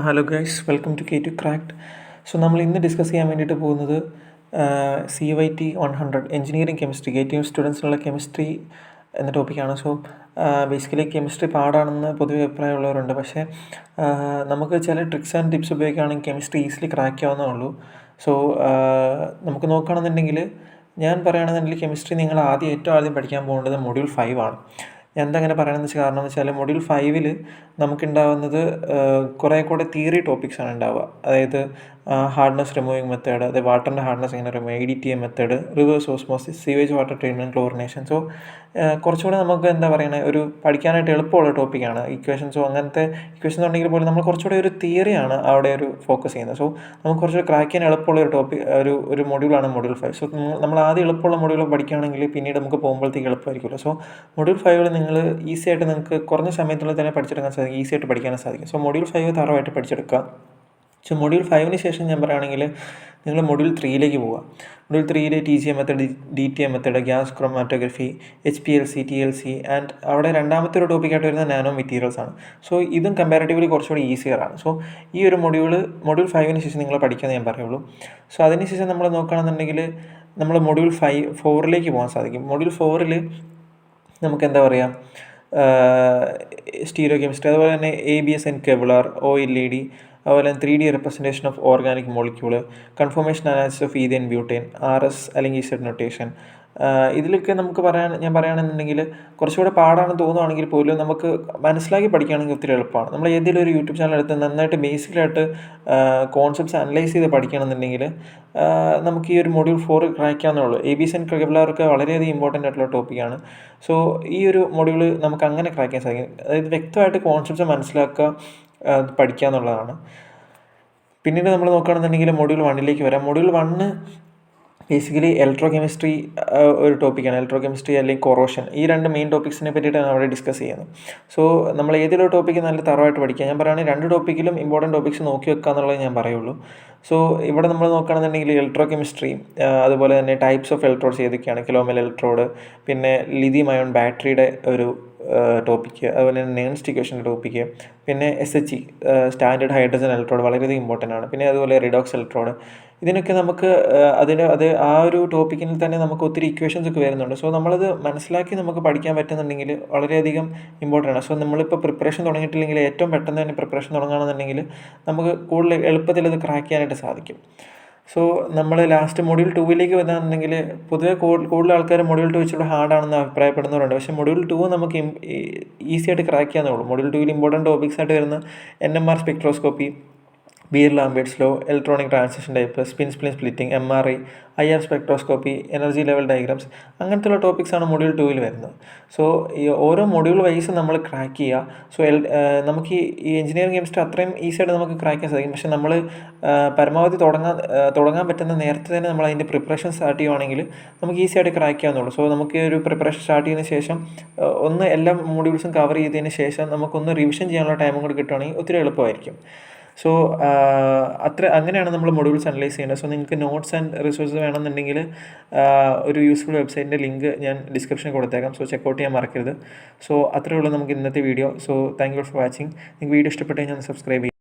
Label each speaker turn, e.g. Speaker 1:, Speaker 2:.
Speaker 1: Hello guys, welcome to K2 Cracked. നമ്മൾ ഇന്ന് discuss ചെയ്യാൻ വേണ്ടിയിട്ട് പോകുന്നത് CYT 100 എഞ്ചിനീയറിംഗ് കെമിസ്ട്രി KTM സ്റ്റുഡൻസിനുള്ള കെമിസ്ട്രി എന്ന ടോപ്പിക്കാണ്. ബേസിക്കലി കെമിസ്ട്രി പാടാണെന്ന് പൊതുവെ അഭിപ്രായമുള്ളവരുണ്ട്. പക്ഷേ നമുക്ക് ചില ട്രിക്സ് ആൻഡ് ടിപ്സ് ഉപയോഗിക്കുകയാണെങ്കിൽ കെമിസ്ട്രി ഈസിലി ക്രാക്ക് ചെയ്യാവുന്നേ ഉള്ളൂ. നമുക്ക് നോക്കുകയാണെന്നുണ്ടെങ്കിൽ, ഞാൻ പറയുകയാണെന്നുണ്ടെങ്കിൽ കെമിസ്ട്രി നിങ്ങൾ ഏറ്റവും ആദ്യം പഠിക്കാൻ പോകേണ്ടത് മൊഡ്യൂൾ 5 ആണ്. എന്താ അങ്ങനെ പറയണമെന്ന് വെച്ചാൽ, കാരണം എന്ന് വെച്ചാൽ മൊഡ്യൂൾ 5 നമുക്കുണ്ടാവുന്നത് കുറേ കൂടെ തിയറി ടോപ്പിക്സാണ് ഉണ്ടാവുക. അതായത് ഹാർഡ്നെസ് റിമൂവിങ് മെത്തേഡ്, അതായത് വാട്ടറിൻ്റെ ഹാർഡ്നെസ് എങ്ങനെ remove, ADTA method, reverse osmosis, sewage water treatment, chlorination. കുറച്ചുകൂടെ നമുക്ക് എന്താ പറയുന്നത്, ഒരു പഠിക്കാനായിട്ട് എളുപ്പമുള്ള ടോപ്പിക്കാണ്. അങ്ങനത്തെ ഇക്വേഷൻസ് ഉണ്ടെങ്കിൽ പോലും നമ്മൾ കുറച്ചുകൂടെ ഒരു തിയറിയാണ് അവിടെ ഒരു ഫോക്കസ് ചെയ്യുന്നത്. നമുക്ക് കുറച്ചുകൂടി ക്രാക്ക് ചെയ്യാൻ എളുപ്പമുള്ള ഒരു ഒരു മൊഡ്യൂളാണ് മൊഡ്യൂൾ 5. നമ്മൾ ആദ്യം എളുപ്പമുള്ള മൊഡ്യൂൾ പഠിക്കുകയാണെങ്കിൽ പിന്നീട് നമുക്ക് പോകുമ്പോഴത്തേക്ക് എളുപ്പമായിരിക്കുമല്ലോ. മൊഡ്യൂൾ 5 നിങ്ങൾ ഈസി ആയിട്ട് നിങ്ങൾക്ക് കുറഞ്ഞ സമയത്തുള്ളിൽ തന്നെ പഠിച്ചെടുക്കാൻ സാധിക്കും, ഈസി ആയിട്ട് പഠിക്കാനും സാധിക്കും. മൊഡ്യൂൾ 5 തറവായിട്ട് പഠിച്ചെടുക്കുക. മൊഡ്യൂൾ 5 ശേഷം ഞാൻ പറയുകയാണെങ്കിൽ നിങ്ങൾ മൊഡ്യൂൾ 3 പോവുക. Module 3 TGA method, DTA method, gas chromatography, HPLC, TLC and അവിടെ രണ്ടാമത്തെ ഒരു ടോപ്പിക്കായിട്ട് വരുന്ന നാനോ മെറ്റീരിയൽസ് ആണ്. ഇതും കമ്പാരിറ്റീവ്ലി കുറച്ചുകൂടി ഈസിയറാണ്. ഈ ഒരു മൊഡ്യൂൾ 5 ശേഷം നിങ്ങൾ പഠിക്കാമെന്ന് ഞാൻ പറയുള്ളൂ. അതിനുശേഷം നമ്മൾ നോക്കുകയാണെന്നുണ്ടെങ്കിൽ നമ്മൾ മൊഡ്യൂൾ 4 പോകാൻ സാധിക്കും. മൊഡ്യൂൾ 4 നമുക്ക് എന്താ പറയുക, സ്റ്റീരിയോ കെമിസ്ട്രി, അതുപോലെ തന്നെ ABS ആൻഡ് കെവ്ലാർ, OLED, അതുപോലെ 3D representation of organic molecule, conformation analysis of ethane butane, RS അല്ലെങ്കിൽ Z നൊട്ടേഷൻ. ഇതിലൊക്കെ ഞാൻ പറയുകയാണെന്നുണ്ടെങ്കിൽ കുറച്ചുകൂടെ പാടാണെന്ന് തോന്നുകയാണെങ്കിൽ പോലും നമുക്ക് മനസ്സിലാക്കി പഠിക്കുകയാണെങ്കിൽ ഒത്തിരി എളുപ്പമാണ്. നമ്മൾ ഏതെങ്കിലും ഒരു യൂട്യൂബ് ചാനൽ എടുത്ത് നന്നായിട്ട് ബേസിക്കലായിട്ട് കോൺസെപ്റ്റ്സ് അനലൈസ് ചെയ്ത് പഠിക്കുകയാണെന്നുണ്ടെങ്കിൽ നമുക്ക് ഈ ഒരു മൊഡ്യൂൾ 4 ക്രാക്ക് ചെയ്യാവുന്നേ. ABS ആൻഡ് കെവ്ലാറൊക്കെ വളരെയധികം ഇമ്പോർട്ടൻ്റ് ആയിട്ടുള്ള ടോപ്പിക്കാണ്. ഈ ഒരു മൊഡ്യൂൾ നമുക്ക് അങ്ങനെ ക്രാക്ക് ചെയ്യാൻ സാധിക്കും. അതായത് വ്യക്തമായിട്ട് കോൺസെപ്റ്റ്സ് മനസ്സിലാക്കുക, പഠിക്കുക എന്നുള്ളതാണ്. പിന്നീട് നമ്മൾ നോക്കുകയാണെന്നുണ്ടെങ്കിൽ മൊഡ്യൂൾ 1 വരാം. മൊഡ്യൂൾ 1 ബേസിക്കലി ഇലക്ട്രോ കെമിസ്ട്രി ഒരു ടോപ്പിക്കാണ്. ഇലക്ട്രോ കെമിസ്ട്രി അല്ലെങ്കിൽ കൊറോഷൻ, ഈ രണ്ട് മെയിൻ ടോപ്പിക്സിനെ പറ്റിയിട്ടാണ് അവിടെ ഡിസ്കസ് ചെയ്യുന്നത്. നമ്മൾ ഏതെങ്കിലും ടോപ്പിക്ക് നല്ല തറവായിട്ട് പഠിക്കുക. ഞാൻ പറയുകയാണെങ്കിൽ രണ്ട് ടോപ്പിക്കിലും ഇമ്പോർട്ടൻറ്റ് ടോപ്പിക്സ് നോക്കി വെക്കുക എന്നുള്ളത് ഞാൻ പറയുള്ളൂ. ഇവിടെ നമ്മൾ നോക്കുകയാണെന്നുണ്ടെങ്കിൽ ഇലക്ട്രോ കെമിസ്ട്രി, അതുപോലെ തന്നെ ടൈപ്സ് ഓഫ് ഇലക്ട്രോഡ്സ് ഏതൊക്കെയാണ്, കിലോമെൽ ഇലക്ട്രോഡ്, പിന്നെ ലിഥിയം അയോൺ ബാറ്ററിയുടെ ഒരു ടോപ്പിക്ക്, അതുപോലെ തന്നെ നേൺസ്റ്റ് ഇക്വേഷൻ്റെ ടോപ്പിക്ക്, പിന്നെ SHE സ്റ്റാൻഡേർഡ് ഹൈഡ്രജൻ ഇലക്ട്രോഡ് വളരെയധികം ഇമ്പോർട്ടൻ്റ് ആണ്. പിന്നെ അതുപോലെ റിഡോക്സ് ഇലക്ട്രോഡ്. ഇതിനൊക്കെ നമുക്ക് ആ ഒരു ടോപ്പിക്കിൽ തന്നെ നമുക്ക് ഒത്തിരി ഇക്വേഷൻസ് ഒക്കെ വരുന്നുണ്ട്. നമ്മളത് മനസ്സിലാക്കി നമുക്ക് പഠിക്കാൻ പറ്റുന്നുണ്ടെങ്കിൽ വളരെയധികം ഇമ്പോർട്ടൻ്റ് ആണ്. നമ്മളിപ്പോൾ പ്രിപ്പറേഷൻ തുടങ്ങിയിട്ടില്ലെങ്കിൽ ഏറ്റവും പെട്ടെന്ന് തന്നെ പ്രിപ്പറേഷൻ തുടങ്ങുകയാണെന്നുണ്ടെങ്കിൽ നമുക്ക് കൂടുതൽ എളുപ്പത്തിൽ അത് ക്രാക്ക് ചെയ്യാനായിട്ട് സാധിക്കും. നമ്മൾ ലാസ്റ്റ് മൊഡ്യൂൾ 2 വരാന്നുണ്ടെങ്കിൽ പൊതുവെ കൂടുതൽ ആൾക്കാർ മൊഡ്യൂൾ 2 ഇച്ചിരി ഹാർഡാണെന്ന് അഭിപ്രായപ്പെടുന്നവരുണ്ട്. പക്ഷേ മൊഡ്യൂൾ 2 നമുക്ക് ഈസി ആയിട്ട് ക്രാക്ക് ചെയ്യാവുന്നേ ഉള്ളൂ. മൊഡ്യൂൾ 2 ഇമ്പോർട്ടൻറ്റ് ടോപ്പിക്സ് ആയിട്ട് വരുന്ന NMR spectroscopy, Beer Lambert's law, electronic transition type, spin splitting, MRI, IR spectroscopy, energy level diagrams, അങ്ങനത്തെയുള്ള ടോപ്പിക്സാണ് മൊഡ്യൂൾ 2 വരുന്നത്. ഈ ഓരോ മൊഡ്യൂൾ വൈസ് നമ്മൾ ക്രാക്ക് ചെയ്യുക. നമുക്ക് ഈ എഞ്ചിനീയറിംഗ് കെമിസ്ട്രി അത്രയും ഈസി ആയിട്ട് നമുക്ക് ക്രാക്ക് ചെയ്യാൻ സാധിക്കും. പക്ഷേ നമ്മൾ പരമാവധി തുടങ്ങാൻ പറ്റുന്ന നേരത്തെ തന്നെ നമ്മൾ അതിൻ്റെ പ്രിപ്പറേഷൻ സ്റ്റാർട്ട് ചെയ്യുവാണെങ്കിൽ നമുക്ക് ഈസി ആയിട്ട് ക്രാക്ക് ചെയ്യാവുന്നുള്ളൂ. നമുക്ക് ഒരു പ്രിപ്പറേഷൻ സ്റ്റാർട്ട് ചെയ്തതിന് ശേഷം എല്ലാ മൊഡ്യൂൾസും കവർ ചെയ്തതിന് ശേഷം നമുക്കൊന്ന് റിവിഷൻ ചെയ്യാനുള്ള ടൈമും കൂടി കിട്ടുകയാണെങ്കിൽ ഒത്തിരി എളുപ്പമായിരിക്കും. അങ്ങനെയാണ് നമ്മൾ മൊഡ്യൂൾസ് അനലൈസ് ചെയ്യേണ്ടത്. നിങ്ങൾക്ക് നോട്ട്സ് ആൻഡ് റിസോഴ്സസ് വേണമെന്നുണ്ടെങ്കിൽ ഒരു യൂസ്ഫുൾ വെബ്സൈറ്റിൻ്റെ ലിങ്ക് ഞാൻ ഡിസ്ക്രിപ്ഷനിൽ കൊടുത്തേക്കാം. ചെക്കൗട്ട് ചെയ്യാൻ മറക്കരുത്. അത്രയേ ഉള്ളൂ നമുക്ക് ഇന്നത്തെ video. Thank you for watching. നിങ്ങൾക്ക് വീഡിയോ ഇഷ്ടപ്പെട്ട് കഴിഞ്ഞാൽ സബ്സ്ക്രൈബ് ചെയ്യുക.